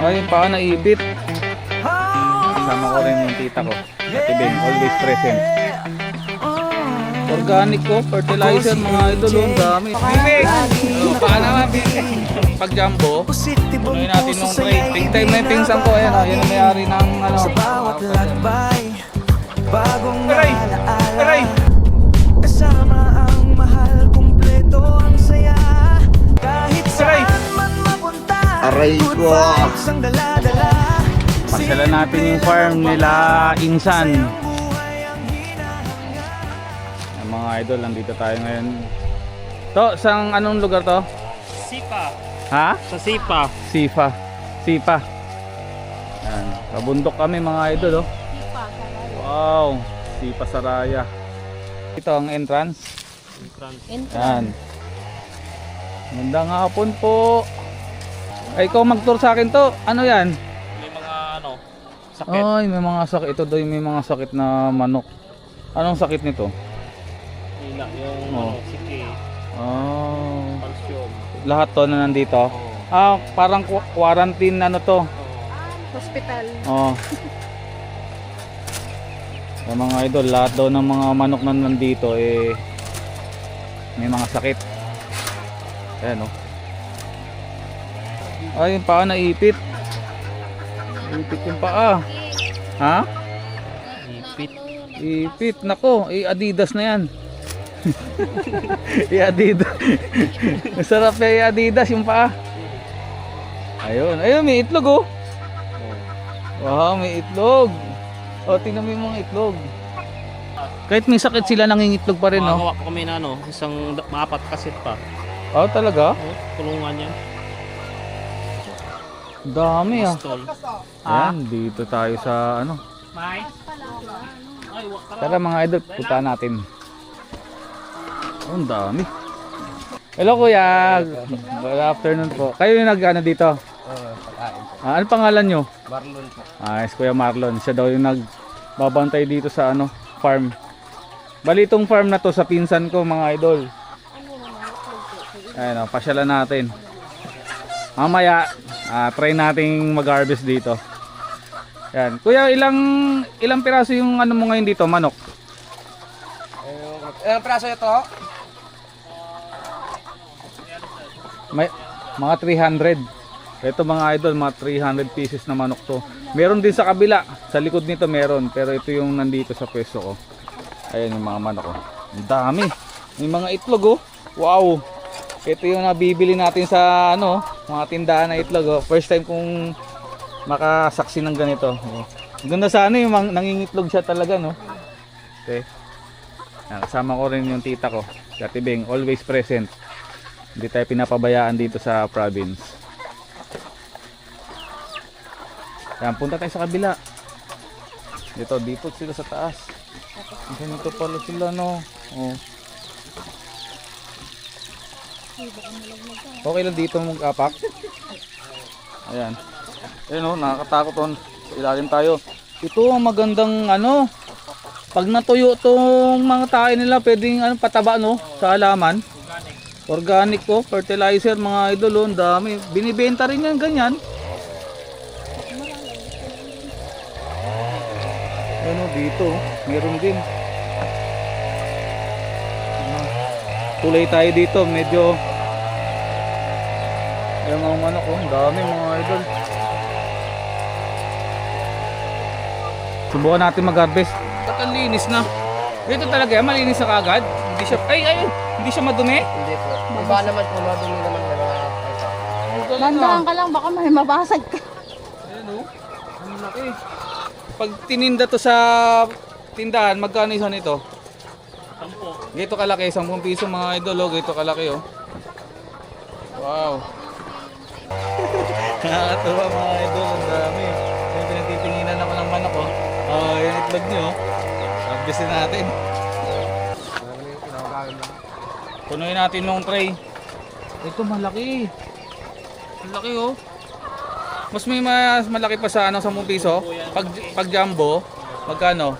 Ay, paa naipit. Kasama ko rin yung tita ko. Ate Ben, always present. Organic ko, fertilizer mga idol, ang dami. Bibig! Paa naman, bibig. Pag jumbo, punuin natin nung tray. Big time na yung pinsan ko, ayan o, yan ang may-ari ng ano. Aray! Aray! Kasama ang mahal, kumpleto ang saya. Kahit saan man mapunta, Aray good ko! vibes ang dala-dala. Pasyalan natin yung farm nila Insan. Ang mga idol, nandito tayo ngayon. To, sang anong lugar to? Sipa. Ha? Sa Sipa. Sipa. Sipa. Yan. Kabundok kami mga idol, oh. Wow. Sipa Saraya. Ito ang entrance. Yan. Magandang hapon po. Ay, ikaw mag-tour sa akin to. Ano yan? May mga ano, sakit. Ay, may mga sakit. Ito daw yung may mga sakit na manok. Anong sakit nito? Hila, yung Oh. ano, siki, Oh. calcium. Lahat to na nandito. Oh. Ah, parang quarantine ano to. Hospital. Oh. Yung mga idol, lahat daw ng mga manok na nandito eh may mga sakit. Ayan oh. Ay, yung paa naipit. Ipit yung paa. Ha? Ipit. Ipit. Nako, Adidas na yan. Adidas. Masarap na Adidas yung paa. Ayun. Ayun, may itlog oh. Wow, may itlog. O, tingnan mo yung mga itlog. Kahit may sakit sila, nangingitlog pa rin, no? Makagawa po kami na ano, isang maapat kasit pa. Oh, talaga? Oh, tulungan yan. Dami ah. Stall. Yan, dito tayo sa ano. May? Ay, wak ka. Tara mga idol, punta natin. Oh, ang dami. Hello kuya. Good afternoon po. Kayo yung nag-ano dito? Ah, ano pangalan nyo? Marlon po. Ah, yes, Kuya Marlon. Siya daw yung nagbabantay dito sa ano, farm. Bali itong farm na to sa pinsan ko mga idol. Ayun o, pasyalan natin. Mamaya, try nating mag-harvest dito. Yan. Kuya, ilang piraso yung ano mo ngayon dito, manok? Ilang praso ito? May mga 300. Ito mga idol, mga 300 pieces na manok to. Meron din sa kabila, sa likod nito meron, pero ito yung nandito sa pwesto ko. Ayan yung mga manok oh. Ang dami. May mga itlog oh. Wow. Ito yung nabibili natin sa ano, mga tindahan na itlog oh. First time kong makasaksi ng ganito. Oh. Ganda sana yung nangingitlog siya talaga no. Okay. Kasama ko rin yung tita ko, Ate Beng, always present. Hindi tayo pinapabayaan dito sa province. Yan, punta tayo sa kabila. Dito sila sa taas. Ganito pala sila no. Oh. Okay lang dito mag-apak. Ayan. Ayan oh, nakakatakot on. Sa ilalim tayo. Ito ang magandang ano. Pag natuyo tong mga tae nila, pwedeng ano, pataba no sa halaman. Organic ko, fertilizer mga idol, oh, ang dami. Binibenta rin yan ganyan. Ano dito, meron din. Tulay tayo dito, medyo yung mga manok, oh, ang dami mga idol. Subukan natin mag-harvest. Ang linis na. Dito talaga yan, malinis na kagad. Hindi siya, hindi siya madumi. Hindi po. Iba naman po, madumi naman na mga ito. Dandaan ka lang, baka may mabasag ka. Ayan o, ang laki. Pag tininda to sa tindahan, magkano isa nito? 10. Gito kalaki, 10 piso mga idol o, gito kalaki o. Wow. Nakakatuwa mga idol, ang dami. Yung pinagtitinginan ako ng manok o. Oh, yung itlog nyo. Harvestin natin. Punuin natin yung tray. Ito malaki. Malaki oh. Mas malaki pa sa ano, 10 piso. Pag jumbo, magkano?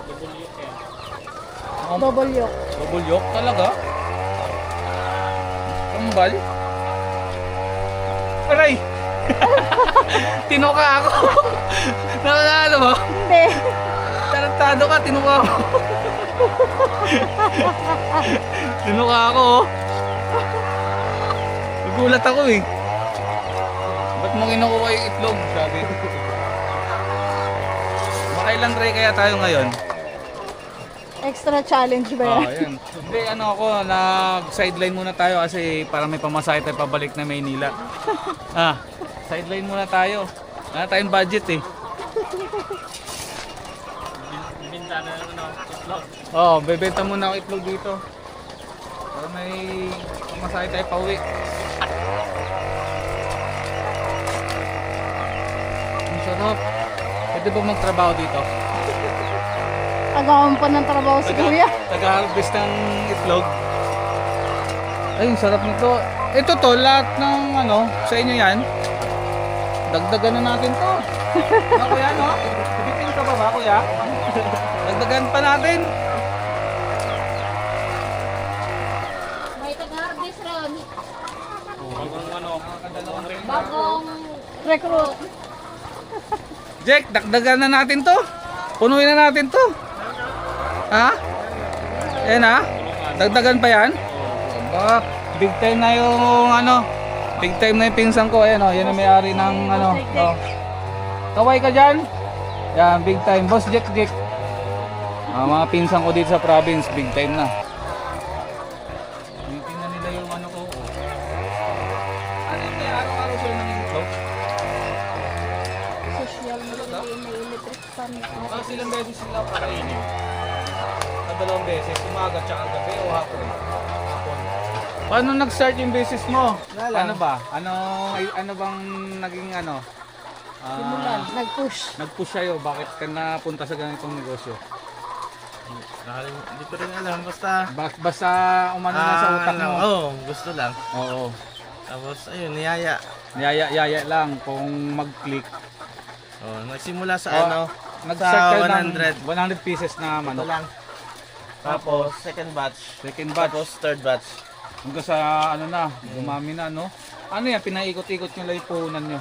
Double yolk. Double yolk talaga? Kambal? Aray! Tinuka ako. Nakakala mo? Hindi. Tarantado ka, tinuka ako. Tinuka ako, oh. Nagulat ako eh. Ba't mo kinukuha yung itlog? Sabi. Makailang try kaya tayo ngayon? Extra challenge ba yan? Yan. Hindi, ano ako, nag-sideline muna tayo kasi para may pamasahe tayo pabalik na Maynila. Sideline muna tayo. Wala tayong budget eh. Binta na ano, itlog. Bebenta muna ako itlog dito. Para may pamasahe tayo pauwi. Ang sarap. Pwede ba magtrabaho dito? Agawan pa ng trabaho si Kuya. Taga-harvest ng itlog. Ay, ang sarap nito. Ito to, lahat ng ano, sa inyo yan. Dagdagan na natin to. Ano kuya, no? Bitin ka ba kuya? Dagdagan pa natin. May tag-harvest ron. Bagong ano, Kadalawang rin. Bagong recruit. Jack, dagdagan na natin to. Punuin na natin to. Ha? Yan ha? Dagdagan pa yan? Aba, big time na yung ano. Big time na yung pinsan ko. Ayan o, yan ang may-ari ng ano. Oh. Kaway ka dyan? Yan, big time. Boss Jack. Mga pinsan ko dito sa province, big time na. Tingnan nila yung ano ko. Ano yung may araw-araw sila ng itlog? Social media, may electric fan. Kasi ilang beses sila pakainin. Dalawang beses, umaga tsaka gabi o hapon. Paano nag-start yung business mo? Ano ba? Ano bang naging ano? Simulan, nag-push. Nag-push sa'yo, bakit ka napunta sa ganitong negosyo? Hindi ko rin alam, basta... Basta umano na sa utak mo. gusto lang. Oo. Tapos, ayun, niyaya. Yaya lang kung mag-click. Nagsimula sa Nag-start ka sa ng 100 pieces na Ito manok. lang. Tapos, second batch. Second batch. Tapos, third batch. Hanggang sa ano na, dumami na no? Ano yan, pinaikot-ikot nyo lang yung puhunan nyo.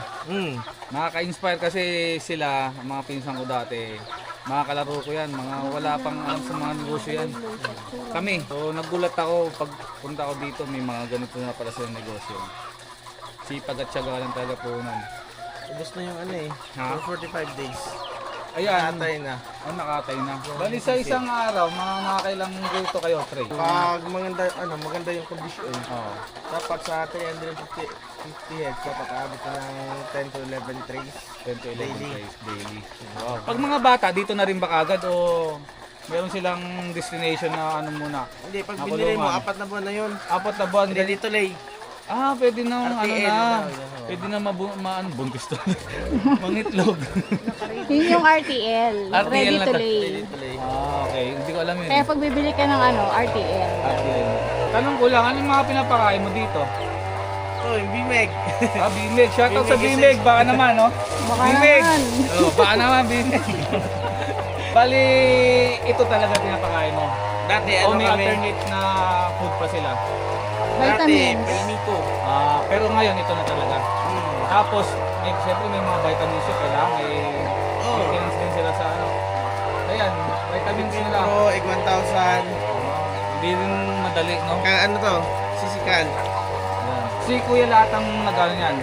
Nakaka-inspire kasi sila, ang mga pinsan ko dati. Mga kalaro ko yan, mga wala pang alam sa mga negosyo yan. Kami, so nagulat ako pag punta ko dito, may mga ganito na pala sa negosyo. Sipag at syaga lang talaga puhunan. Ubus na yung ano eh. Ha? For 45 days. Ayan, Nakatay na. nakatay na. Bali sa isang araw, mga nakakailang luto kayo, Trey? Pag maganda yung kondisyon. Oo. Dapat sa 350 heads, dapat abot na ng 10 to 11 trays. 10 to 11 Daily. days daily. Wow. Pag mga bata, dito na rin ba kagad o meron silang destination na ano muna? Hindi, pag Nakulungan. binili mo, 4 na buwan na yun. 4 na buwan. Ready to lay. Pwede na ano RTL na. na, yan, Pwede na buntis to. Mangitlog. Yun yung RTL. RTL Ready na to ta- lay. Ready to lay. Okay. Hindi ko alam yun. Kaya pag bibili ka ng ano, RTL. RTL. Tanong ko lang, anong mga pinapakain mo dito? Yung Bimeg. Bimeg. Shoutout sa Bimeg Bimeg. Baka naman, no? Baka Bimeg. naman. Baka naman, Bimeg. Bali, ito talaga pinapakain mo. Dati, O may kami? alternate na food pa sila. Dati, Vitamins. Pelmito. Pero ngayon, ito na talaga. Tapos, siyempre may mga vitamins yun. Kailangan may maintenance din sila sa ano. Ayan, vitamins nila. Pro, Egg 1000. Hindi rin madali, no? Ano to? Sisikan. Ayan. Si Kuya lahat ang nag-ano yan.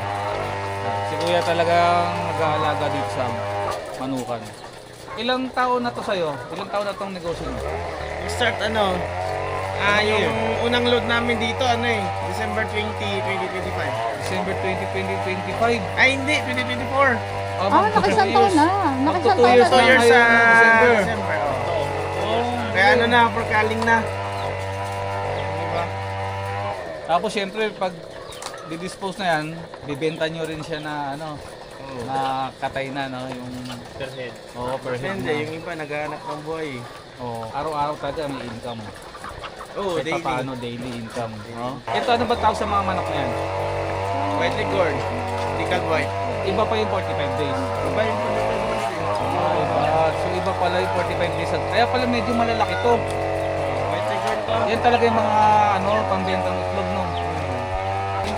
Si Kuya talagang nag-aalaga dito sa manukan. Ilang taon na to sa'yo? Ilang taon na tong negosyo mo? Start yung unang load namin dito, December 20, 2025. December 2025. Ay, hindi, 2024. Nakisang taon na. Nakisang Magto 2 taon years na. 2 years sa December. December. Kaya forkaling na. Diba? Tapos syempre pag di-dispose na yan, bibenta nyo rin siya na ano, na katay na, no? Yung per head. per head Hindi, na. yung iba naghahanap ng buhay. Araw-araw talaga may income. Kahit Daily. paano daily income. No? Ito ano ba tawag sa mga manok na yan? White Leghorn, Decal White. Iba pa yung 45 days. Iba yung Iba. So iba pala yung 45 days. Kaya pala medyo malalaki to. White Leghorn to. Yan talaga yung mga pambentang itlog, no?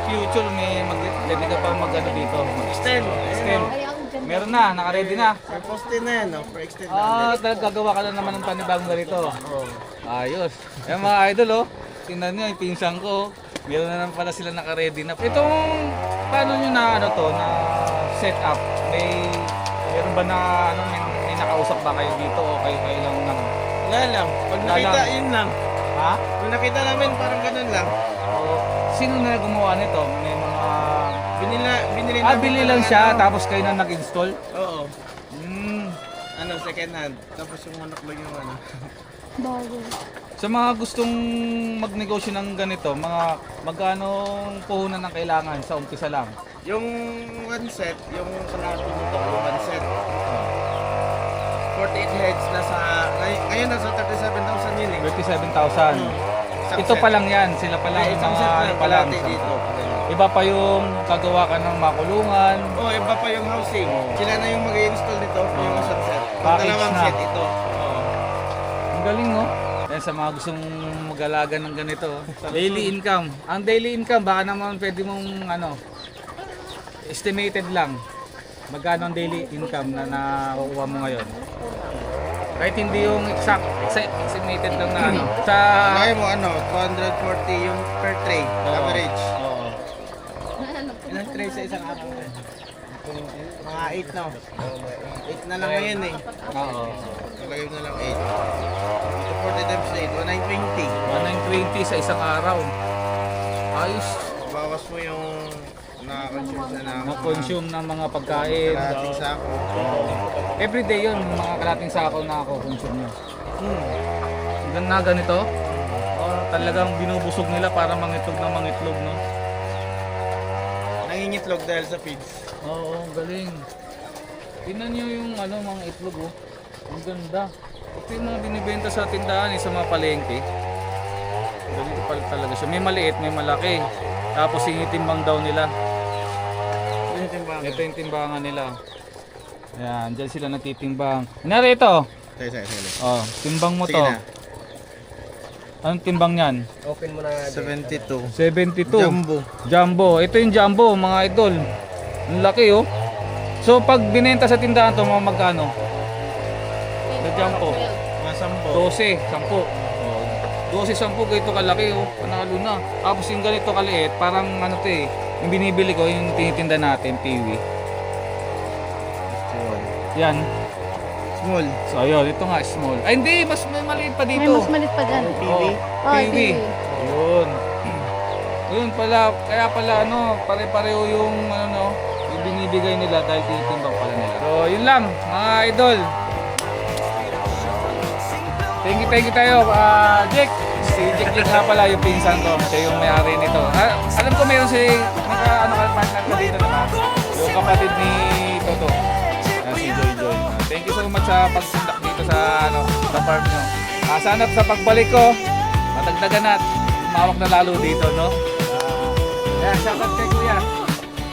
future pwede ka pa mag-ano dito. Extend. Extend. Meron na, naka-ready na. For poste na yan, no? For extend na. Ah, gagawa ka na naman ng panibagong ganito. Ayos. Ayan mga idol, oh. Tingnan nyo, yung pinsan ko. Meron na naman pala sila naka-ready na. Itong, paano nyo na, ano to, na set up? Meron ba na, may nakausap ba kayo dito o kayo lang nang... Wala lang. Pag Wala nakita, lang. yun lang. Ha? Kung nakita namin, parang ganun lang. Sino na gumawa nito? May mga... Binili bili lang siya, tapos kayo na nag-install? Oo. Hmm. Ano, second hand. Tapos yung manok lang yung ano. Bago. Sa mga gustong magnegosyo ng ganito, magkano puhunan ang kailangan sa umpisa lang? Yung one set, yung kalahati nito, yung one set. 48 heads nasa, ngayon nasa 37,000 yun eh. 37,000. Isang Ito set. pa lang yan, sila pa lang Eh, yung isang mga set ano lang, pa lang. kalahati dito. Iba pa yung gagawa ka ng makulungan. Oh, iba pa yung housing. Sila na yung mag-i-install nito, yung isang set. Yung Package dalawang na. set ito. Oo. Ang galing, no? Yan sa mga gustong mag-alaga ng ganito. Daily income. Ang daily income, baka naman pwede mong estimated lang. Magkano ang daily income na nakukuha mo ngayon? Kahit hindi yung estimated lang na ano. Sa... Kaya mo ano, 240 yung per tray, average. Oo. Ilang tray sa isang araw? Mga 8 na. 8 na lang ngayon eh. Oo. Talagay mo na lang 8. 40 times 8, 1,920 sa isang araw. Ayos. 120. Bawas mo yung na-consume na Na-consume ng mga pagkain. kalating sako. Everyday yun, mga kalating sako na ako consume nyo. Hanggang na ganito, talagang binubusog nila para mangitlog na mangitlog, no? Nangingitlog dahil sa feeds. Oo, galing. Tingnan nyo yung mga itlog, oh. Ang ganda. Ito yung mga binibenta sa tindahan, sa mga palengke. Ganito pala talaga siya. May maliit, may malaki. Tapos tinitimbang daw nila. Yun yung timbangan. Ito yung timbangan nila. Ayan, dyan sila nagtitimbang. Kunwari ito. Sige. Oh, timbang mo Sige to. na. Anong timbang yan? Open mo na nga. 72. 72. Jumbo. Jumbo. Ito yung jumbo, mga idol. Ang laki, oh. So, pag binenta sa tindahan to, mga magkano? Sa jumbo. Mga 12, 10. Oh. 12, 10, ganito kalaki, oh. Panalo na. Tapos yung ganito kaliit, parang ano to eh. Yung binibili ko, yung tinitinda natin, piwi. Yan. Small. So, ayun. Ito nga, small. Ay, hindi. Mas may maliit pa May dito. mas malit pa dyan. Piwi? Oh, Piwi. Ayun. Ayun pala, kaya pala pare-pareho yung yung binibigay nila dahil tinitimbang pala nila. So, yun lang, mga idol. Thank you tayo. Jake. Si Jake nga pala yung pinsan ko. Siya yung may-ari nito. Alam ko mayroon partner ko dito naman. Yung kapatid ni Toto. Si Joy. Thank you so much sa pagsundak dito sa sa farm nyo. Sana sa pagbalik ko, matagdagan at umawak na lalo dito, no? Kaya shoutout kay Kuya.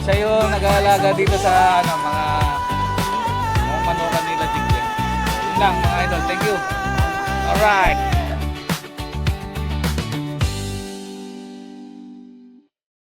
Siya yung nag-aalaga dito sa mga manukan nila Jigling. Yun lang mga idol. Thank you. Alright.